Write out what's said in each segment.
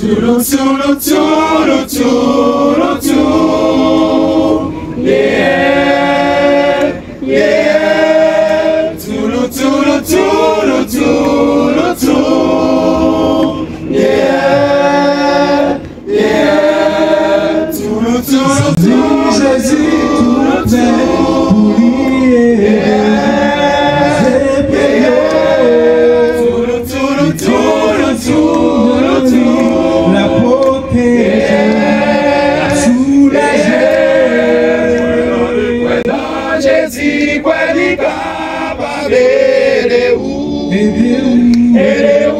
Tulu, tulu, tulu, tulu, tulu. Yeah, yeah. Tulu, tulu, tulu, tulu, tulu. Yeah, yeah. Tulu, tulu, tulu, Jésus, tulu, tulu. Yeah, yeah. Tulu, tulu, tulu, tulu, tulu. La protéger, soulager. Quand Jésus, quand il capable de où, aider où,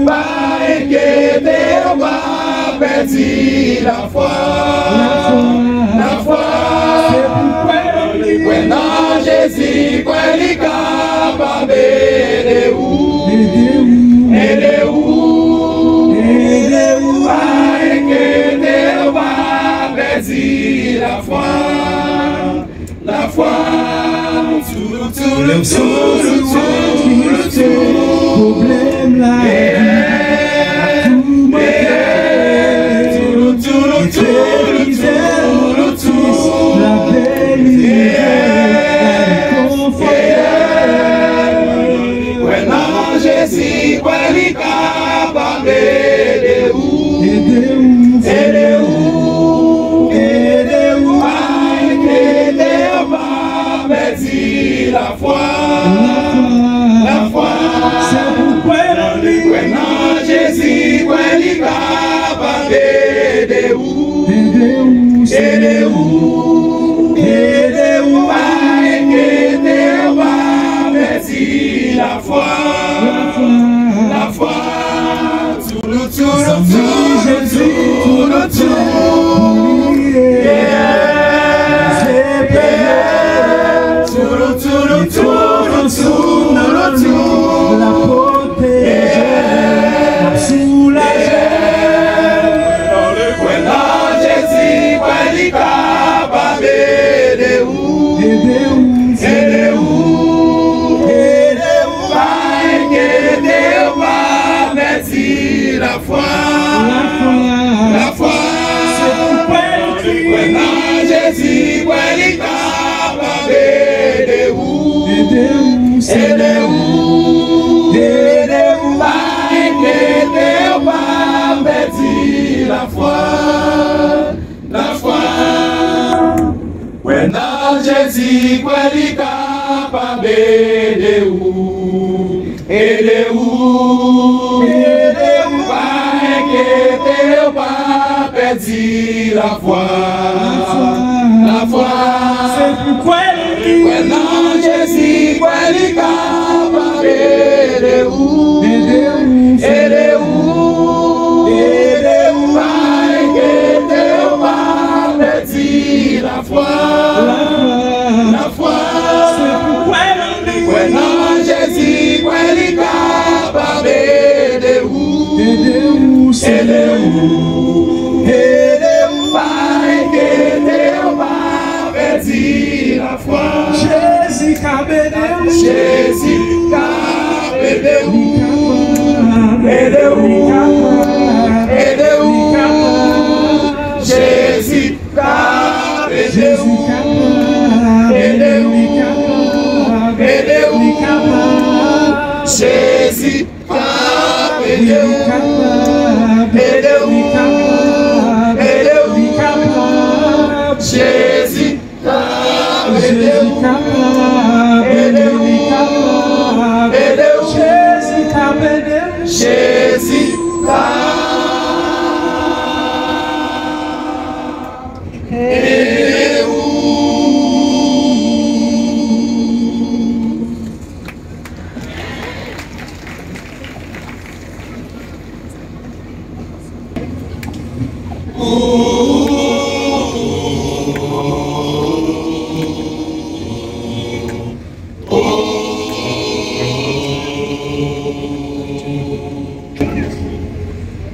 pas inquiéter, pas perdre la foi, la foi. Quand Jésus, quand il capable de où, aider où. La foi, la foi, tout le problème là, la belle quand Jésus, quand il capable de où, aider où. La foi, la foi, c'est pourquoi quand Jésus, quand il capable de où, aider où, pas inquiéter, pas perdre la foi, la foi, tout le Jésus, tout le la protéger, la soulager. Quand Jésus, quand il capable de où, aider où, pas inquiéter, pas perdre la foi, la foi. Quand Jésus, quand il capable de où, aider où, pas inquiéter, pas perdre la foi, la foi. Quand Jésus, quand il capable de où, aider où, pas inquiéter, pas perdre la foi, la foi. C'est pourquoi quand Jésus, quand il capable de où, aider où, pas inquiéter, pas perdre la foi, la foi. C'est pourquoi quand Jésus, quand il capable de où, aider où, pas inquiéter, pas perdre la foi. Jésus capable de où, Jésus capable de où, aider où, Jésus capable de où, aider où, Jésus capable de où, aider où, Jésus capable de où, Jésus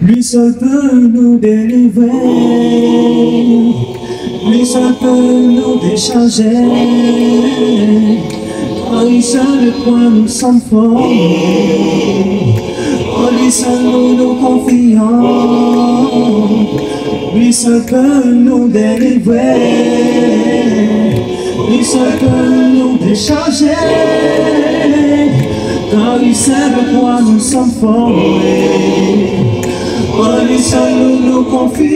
Lui seul peut nous délivrer. lui seul peut nous décharger. En lui seul le point nous sommes forts. En lui seul nous confions. Lui seul peut nous délivrer. Lui seul peut nous décharger. Car lui seul le point nous sommes formés. En lui seul nous confions.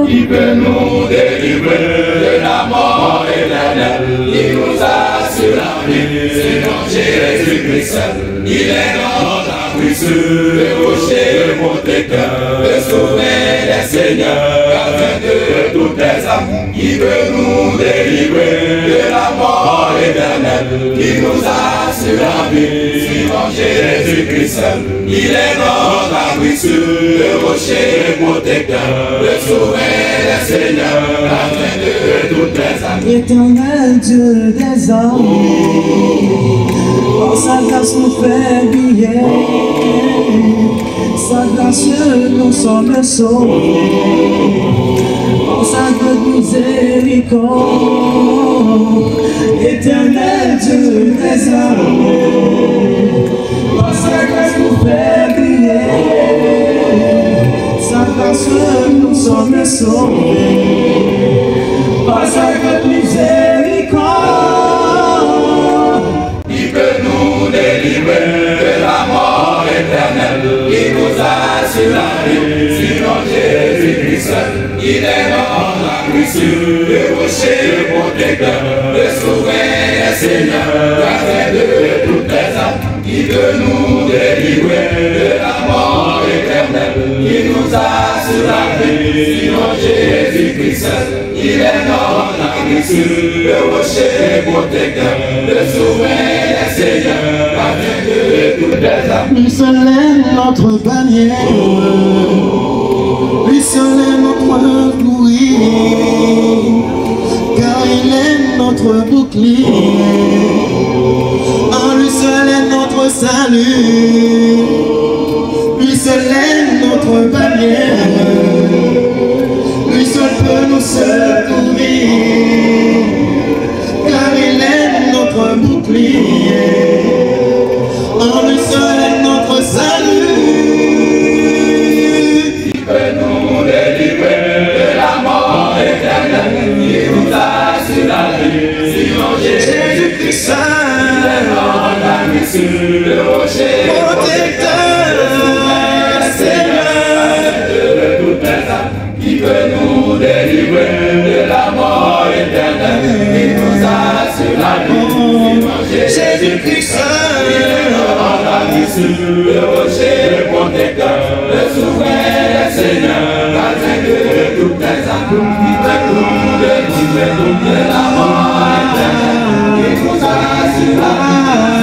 Il peut nous délivrer de la mort éternelle. Il nous assure la vie, c'est notre Jésus-Christ seul. Il est notre abri sûr, le rocher, le protecteur, le sauveur des seigneurs, gardien de toutes les âmes. Il veut nous délivrer de la mort éternelle. Il nous assure la vie, c'est notre Jésus-Christ seul. Il est notre abri sûr, le rocher, le protecteur, le sauveur des seigneurs, gardien de toutes les âmes. Éternel Dieu des armées, par sa grâce nous fait briller, sa grâce nous sommes sauvés, par sa grande miséricorde. Éternel Dieu des armées, par sa grâce nous fait briller, sa grâce nous sommes sauvés, par sa grande miséricorde. Il peut nous délivrer de la mort éternelle. Il nous assure la vie, c'est notre Jésus-Christ seul. Il est notre abri sûr, le rocher, le protecteur, le sauveur des seigneurs, gardien de toutes les âmes. Il peut nous délivrer de la mort éternelle. Il nous assure la vie, c'est notre Jésus-Christ seul. Il est notre abri sûr, le rocher, le protecteur, le sauveur des seigneurs, gardien de toutes les âmes. Lui seul est notre bannière, lui seul est notre bouclier, car il est notre bouclier. En lui seul est notre salut, lui seul est notre bannière, lui seul peut nous secourir, car il est notre bouclier. En lui seul est notre salut. Il peut nous délivrer de la mort éternelle. Il nous assure la vie, c'est notre Jésus-Christ seul. Il est notre abri sûr, le rocher, protecteur, le Seigneur de toutes les âmes. Il peut nous délivrer de la mort éternelle. Il nous assure la vie, c'est notre Jésus-Christ seul. Il est notre abri sûr, le rocher, le protecteur, le souverain des seigneurs, gardien de toutes les âmes. Il peut nous délivrer de la mort éternelle. Il nous assure la vie.